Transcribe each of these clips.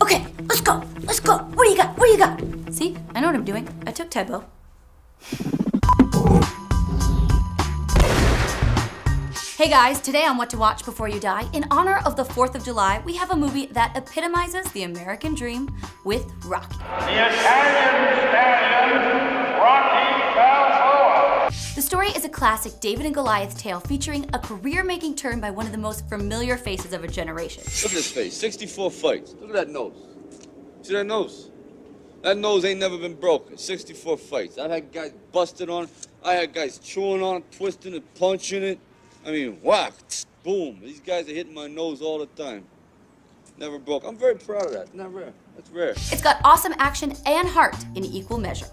Okay, let's go. Let's go. What do you got? What do you got? See, I know what I'm doing. I took typo. Hey guys, today on What to Watch Before You Die, in honor of the 4th of July, we have a movie that epitomizes the American dream with Rocky. The Italian stallion, Rocky Balboa. The story is a classic David and Goliath tale featuring a career-making turn by one of the most familiar faces of a generation. Look at his face, 64 fights. Look at that nose. See that nose? That nose ain't never been broken. 64 fights. I've had guys busted on it. I had guys chewing on it, twisting it, punching it. I mean, whack, boom. These guys are hitting my nose all the time. Never broke. I'm very proud of that. Not rare. That's rare. It's got awesome action and heart in equal measure.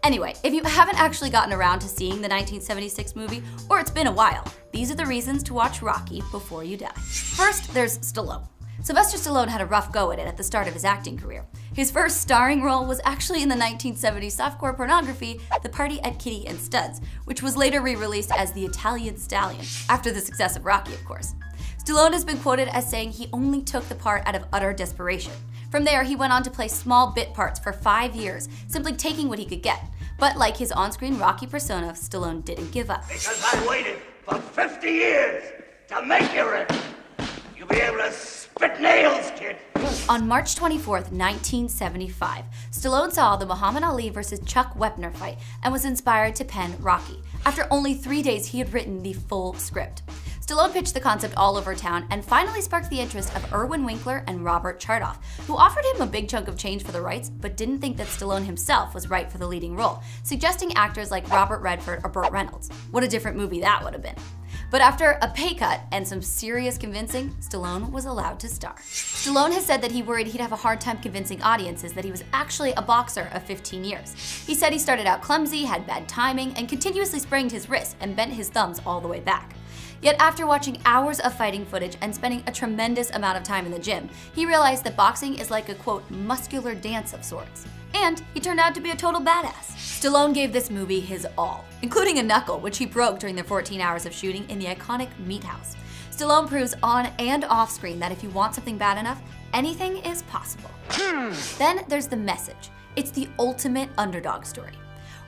Anyway, if you haven't actually gotten around to seeing the 1976 movie, or it's been a while, these are the reasons to watch Rocky before you die. First, there's Stallone. Syvester Stallone had a rough go at it at the start of his acting career. His first starring role was actually in the 1970s softcore pornography, The Party at Kitty and Studs, which was later re-released as The Italian Stallion, after the success of Rocky, of course. Stallone has been quoted as saying he only took the part out of utter desperation. From there, he went on to play small bit parts for 5 years, simply taking what he could get. But like his on-screen Rocky persona, Stallone didn't give up. Because I waited for 50 years to make you rich. You'll be able to spit nails, kid. On March 24th, 1975, Stallone saw the Muhammad Ali vs. Chuck Wepner fight and was inspired to pen Rocky. After only 3 days, he had written the full script. Stallone pitched the concept all over town and finally sparked the interest of Irwin Winkler and Robert Chartoff, who offered him a big chunk of change for the rights but didn't think that Stallone himself was right for the leading role, suggesting actors like Robert Redford or Burt Reynolds. What a different movie that would have been. But after a pay cut and some serious convincing, Stallone was allowed to star. Stallone has said that he worried he'd have a hard time convincing audiences that he was actually a boxer of 15 years. He said he started out clumsy, had bad timing, and continuously sprained his wrists and bent his thumbs all the way back. Yet after watching hours of fighting footage and spending a tremendous amount of time in the gym, he realized that boxing is like a, quote, muscular dance of sorts. And he turned out to be a total badass. Stallone gave this movie his all, including a knuckle, which he broke during the 14 hours of shooting in the iconic Meat House. Stallone proves on and off screen that if you want something bad enough, anything is possible. Then there's the message. It's the ultimate underdog story.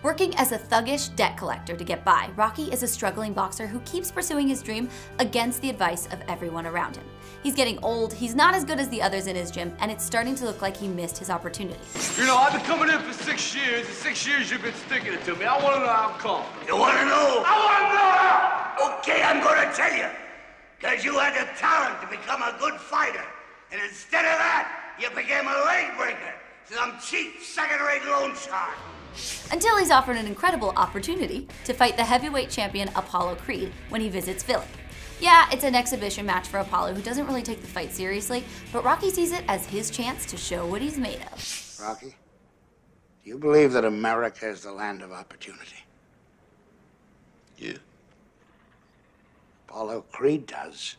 Working as a thuggish debt collector to get by, Rocky is a struggling boxer who keeps pursuing his dream against the advice of everyone around him. He's getting old, he's not as good as the others in his gym, and it's starting to look like he missed his opportunity. You know, I've been coming in for 6 years, and 6 years you've been sticking it to me. I want to know how come. You want to know? I want to know how. Okay, I'm going to tell you. Because you had the talent to become a good fighter. And instead of that, you became a leg breaker. Some cheap, second-rate loan shark. Until he's offered an incredible opportunity to fight the heavyweight champion Apollo Creed when he visits Philly. Yeah, it's an exhibition match for Apollo, who doesn't really take the fight seriously, but Rocky sees it as his chance to show what he's made of. Rocky, do you believe that America is the land of opportunity? Yeah. Apollo Creed does.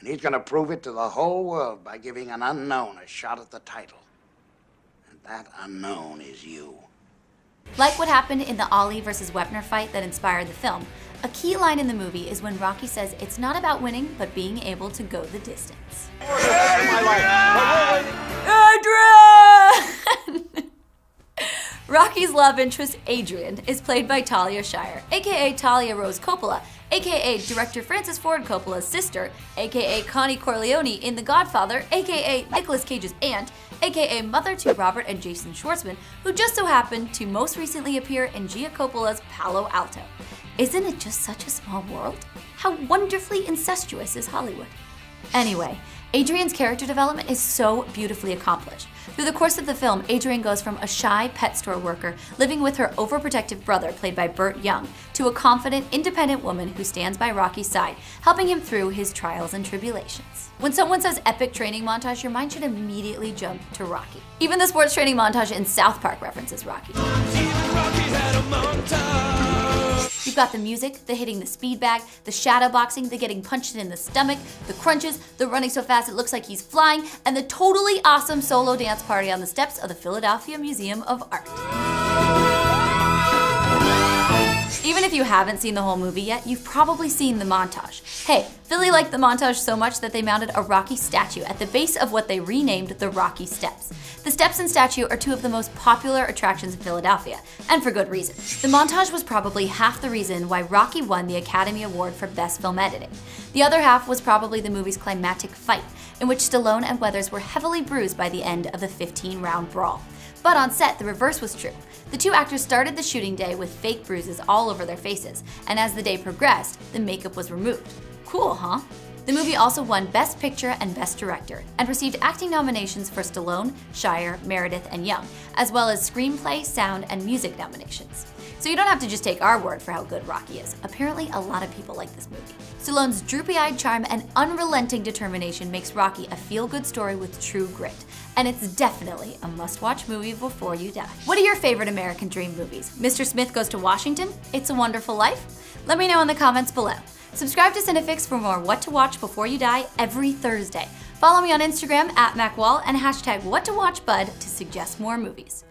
And he's gonna prove it to the whole world by giving an unknown a shot at the title. And that unknown is you. Like what happened in the Ali vs. Wepner fight that inspired the film, a key line in the movie is when Rocky says it's not about winning, but being able to go the distance. Adrian! Rocky's love interest, Adrian, is played by Talia Shire, aka Talia Rose Coppola, aka director Francis Ford Coppola's sister, aka Connie Corleone in The Godfather, aka Nicolas Cage's aunt, aka mother to Robert and Jason Schwartzman, who just so happened to most recently appear in Gia Coppola's Palo Alto. Isn't it just such a small world? How wonderfully incestuous is Hollywood? Anyway, Adrian's character development is so beautifully accomplished. Through the course of the film, Adrian goes from a shy pet store worker living with her overprotective brother, played by Burt Young, to a confident, independent woman who stands by Rocky's side, helping him through his trials and tribulations. When someone says epic training montage, your mind should immediately jump to Rocky. Even the sports training montage in South Park references Rocky. You've got the music, the hitting the speed bag, the shadow boxing, the getting punched in the stomach, the crunches, the running so fast it looks like he's flying, and the totally awesome solo dance party on the steps of the Philadelphia Museum of Art. Even if you haven't seen the whole movie yet, you've probably seen the montage. Hey, Philly liked the montage so much that they mounted a Rocky statue at the base of what they renamed the Rocky Steps. The steps and statue are two of the most popular attractions in Philadelphia, and for good reason. The montage was probably half the reason why Rocky won the Academy Award for Best Film Editing. The other half was probably the movie's climactic fight, in which Stallone and Weathers were heavily bruised by the end of the 15-round brawl. But on set, the reverse was true. The two actors started the shooting day with fake bruises all over their faces, and as the day progressed, the makeup was removed. Cool, huh? The movie also won Best Picture and Best Director, and received acting nominations for Stallone, Shire, Meredith, and Young, as well as screenplay, sound, and music nominations. So you don't have to just take our word for how good Rocky is. Apparently, a lot of people like this movie. Stallone's droopy-eyed charm and unrelenting determination makes Rocky a feel-good story with true grit. And it's definitely a must-watch movie before you die. What are your favorite American Dream movies? Mr. Smith Goes to Washington? It's a Wonderful Life? Let me know in the comments below. Subscribe to CineFix for more What to Watch Before You Die every Thursday. Follow me on Instagram @MacWall and hashtag WhatToWatchBud to suggest more movies.